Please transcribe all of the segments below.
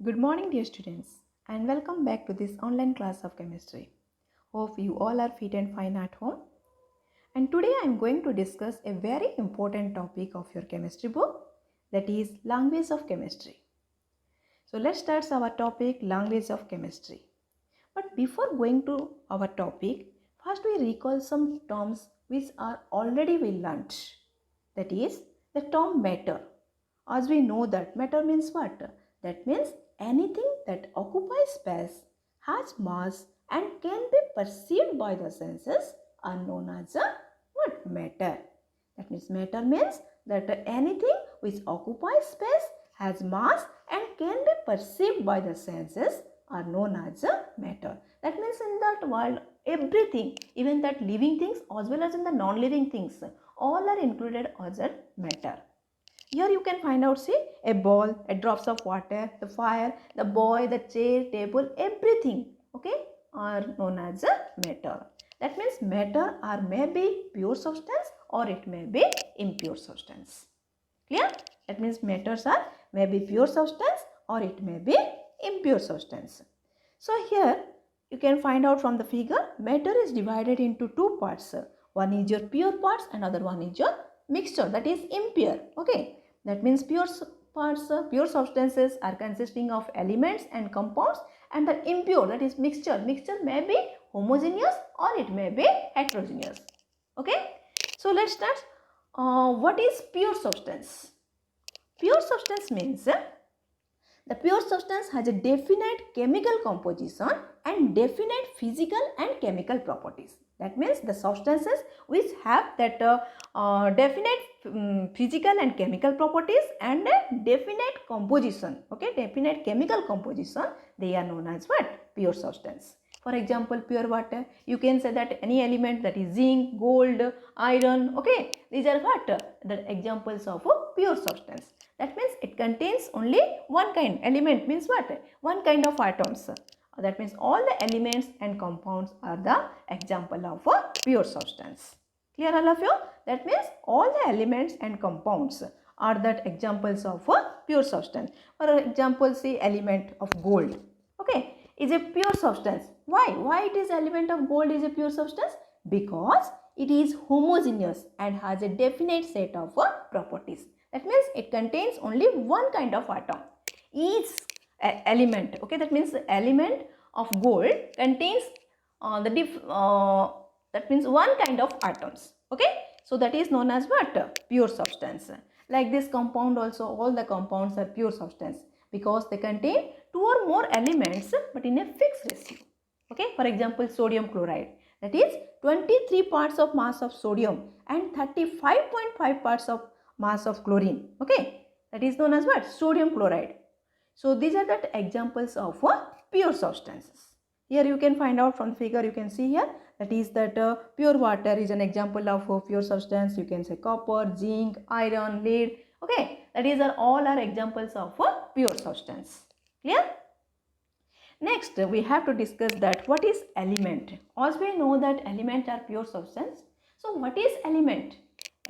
Good morning, dear students, and welcome back to this online class of chemistry. Hope you all are fit and fine at home. And today I am going to discuss a very important topic of your chemistry book, that is language of chemistry. So let's start our topic, language of chemistry. But before going to our topic, first we recall some terms which are already we learnt. That is the term matter. As we know that matter means what? That means anything that occupies space, has mass and can be perceived by the senses are known as a what? Matter. That means matter means that anything which occupies space, has mass and can be perceived by the senses are known as a matter. That means in that world everything, even that living things as well as in the non-living things, all are included as a matter. Here you can find out, see, a ball, a drops of water, the fire, the boy, the chair, table, everything, okay, are known as a matter. That means matter are may be pure substance or it may be impure substance. Clear? That means matters are may be pure substance or it may be impure substance. So here you can find out from the figure, matter is divided into two parts. One is your pure parts and other one is your mixture, that is impure. Okay, that means pure parts, pure substances are consisting of elements and compounds, and the impure, that is mixture may be homogeneous or it may be heterogeneous. Okay, so let's start. What is pure substance? Pure substance means the pure substance has a definite chemical composition and definite physical and chemical properties. That means the substances which have that definite physical and chemical properties and a definite composition, okay, definite chemical composition, they are known as what? Pure substance. For example, pure water, you can say that any element, that is zinc, gold, iron, okay, these are what? The examples of a pure substance. That means it contains only one kind. Element means what? One kind of atoms. That means all the elements and compounds are the example of a pure substance. Clear all of you? That means all the elements and compounds are that examples of a pure substance. For example, say element of gold, okay, is a pure substance. Why? Why it is element of gold is a pure substance? Because it is homogeneous and has a definite set of properties. That means it contains only one kind of atom. Each element, okay, that means the element of gold contains that means one kind of atoms, okay. So that is known as what? Pure substance. Like this compound also, all the compounds are pure substance because they contain two or more elements but in a fixed ratio, okay. For example, sodium chloride, that is 23 parts of mass of sodium and 35.5 parts of mass of chlorine, okay, that is known as what? Sodium chloride. So these are the examples of pure substances. Here you can find out from the figure, you can see here, that is that pure water is an example of pure substance. You can say copper, zinc, iron, lead, okay, that is all are examples of pure substance. Clear? Next, we have to discuss that what is element. As we know that element are pure substance. So what is element?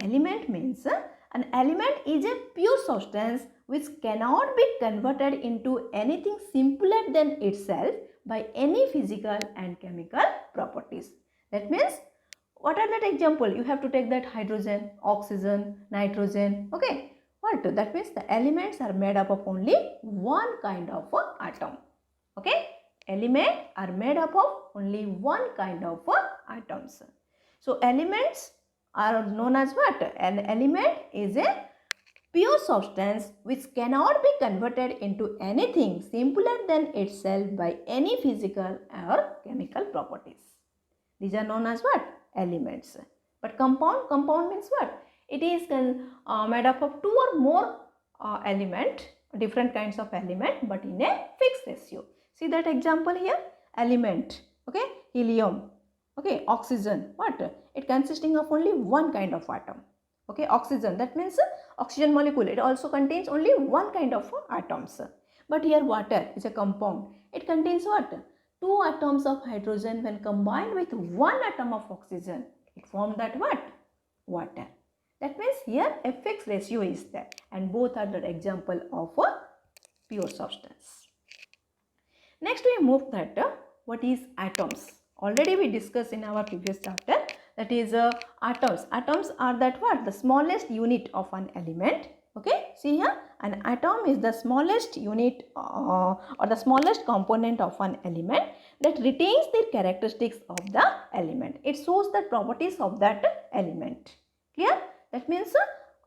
Element means an element is a pure substance which cannot be converted into anything simpler than itself by any physical and chemical properties. That means what are that example? You have to take that hydrogen, oxygen, nitrogen, okay. What? That means the elements are made up of only one kind of atom. Okay, elements are made up of only one kind of atoms. So elements are known as what? An element is a pure substance which cannot be converted into anything simpler than itself by any physical or chemical properties. These are known as what? Elements. But compound means what? It is made up of two or more different kinds of element but in a fixed ratio. See that example here? Element, okay, helium, okay, oxygen, what? It consisting of only one kind of atom, okay, oxygen, that means oxygen molecule, it also contains only one kind of atoms. But here water is a compound, it contains what? Two atoms of hydrogen when combined with one atom of oxygen, it formed that what? Water. That means here a fixed ratio is there and both are the example of a pure substance. Next we move that what is atoms. Already we discussed in our previous chapter, that is atoms. Atoms are that what? The smallest unit of an element. Okay, see here, an atom is the smallest unit or the smallest component of an element that retains the characteristics of the element. It shows the properties of that element. Clear? That means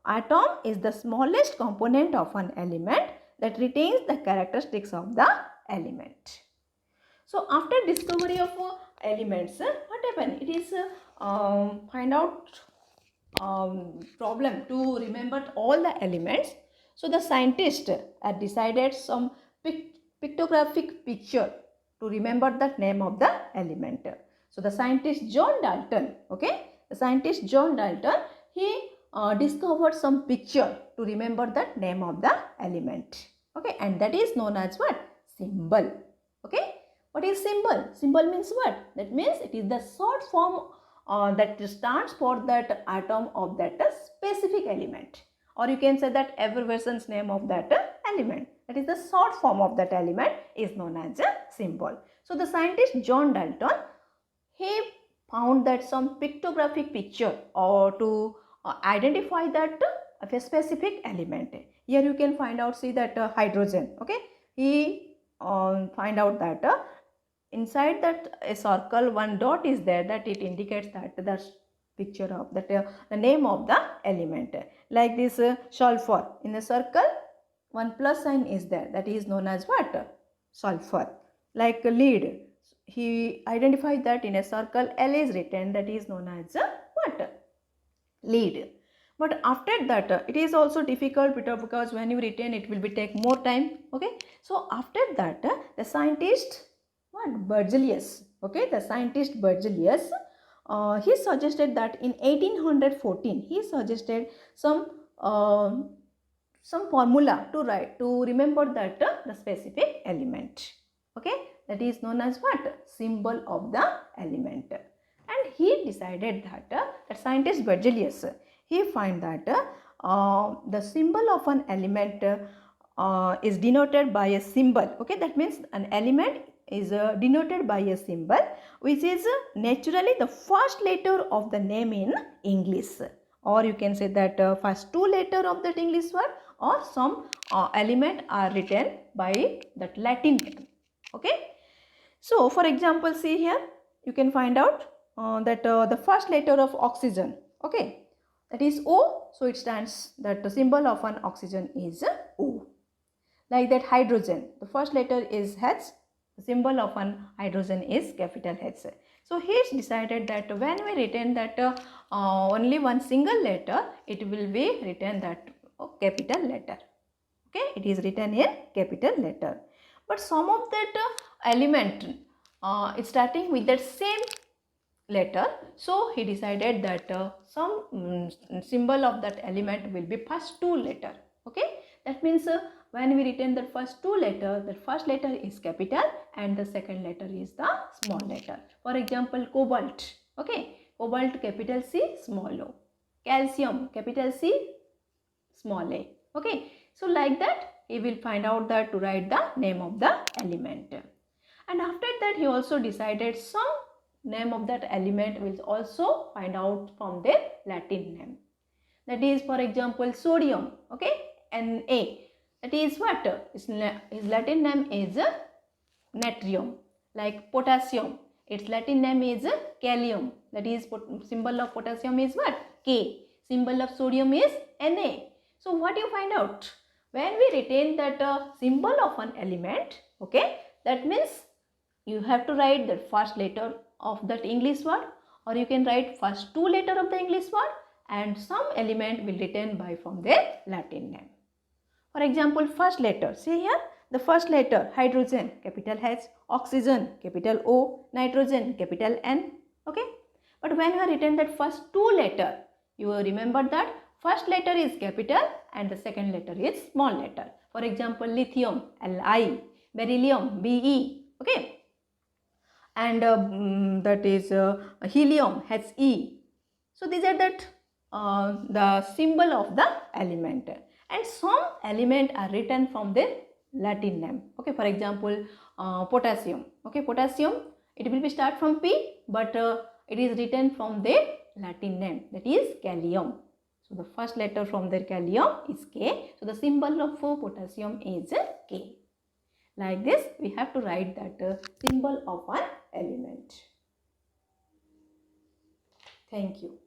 atom is the smallest component of an element that retains the characteristics of the element. So after discovery of elements, what happened? It is find out problem to remember all the elements. So the scientists had decided some pictographic picture to remember the name of the element. So the scientist John Dalton, okay, the scientist John Dalton, he discovered some picture to remember the name of the element. Okay, and that is known as what? Symbol. Okay, what is symbol? Symbol means what? That means it is the short form that stands for that atom of that specific element, or you can say that abbreviation's name of that element. That is the short form of that element is known as a symbol. So the scientist John Dalton, he found that some pictographic picture or to identify that a specific element. Here you can find out, see that hydrogen. Okay, he find out that inside that a circle one dot is there, that it indicates that the picture of that the name of the element. Like this sulfur, in the circle one plus sign is there, that is known as what? Sulfur. Like lead, he identified that in a circle L is written, that is known as what? Lead. But after that it is also difficult because when you retain it will be take more time. Okay, so after that the scientist what? Berzelius. Okay, the scientist Berzelius, he suggested that in 1814 he suggested some formula to write to remember that the specific element. Okay, that is known as what? Symbol of the element. And he decided that that scientist Berzelius, he find that the symbol of an element is denoted by a symbol. Okay, that means an element is denoted by a symbol which is naturally the first letter of the name in English, or you can say that first two letter of that English word, or some element are written by that Latin name. Okay, so for example, see here you can find out that the first letter of oxygen, okay, that is O, so it stands that the symbol of an oxygen is O. Like that hydrogen, the first letter is H, the symbol of an hydrogen is capital H. So he decided that when we retain that only one single letter, it will be written that capital letter. Okay, it is written in capital letter. But some of that element is starting with that same letter, so he decided that some symbol of that element will be first two letter. Okay, that means when we retain the first two letter, the first letter is capital and the second letter is the small letter. For example, cobalt. Okay, cobalt capital C, small o. Calcium capital C, small a. Okay, so like that he will find out that to write the name of the element. And after that he also decided some name of that element will also find out from their Latin name. That is, for example, sodium. Okay, Na. That is what? His Latin name is natrium. Like potassium, its Latin name is kalium. That is, symbol of potassium is what? K. Symbol of sodium is Na. So what you find out? When we retain that symbol of an element, okay, that means you have to write the first letter of that English word, or you can write first two letter of the English word, and some element will retain by from their Latin name. For example, first letter, see here, the first letter hydrogen, capital H, oxygen, capital O, nitrogen, capital N. Okay, but when you have written that first two letter, you will remember that first letter is capital and the second letter is small letter. For example, lithium, Li, beryllium, Be. Okay, and that is helium, He. So these are that the symbol of the element, and some element are written from their Latin name. Okay, for example, potassium. Okay, potassium, it will be start from P, but it is written from their Latin name, that is Kalium. So the first letter from their Kalium is K. So the symbol of potassium is K. Like this, we have to write that symbol of an element. Thank you.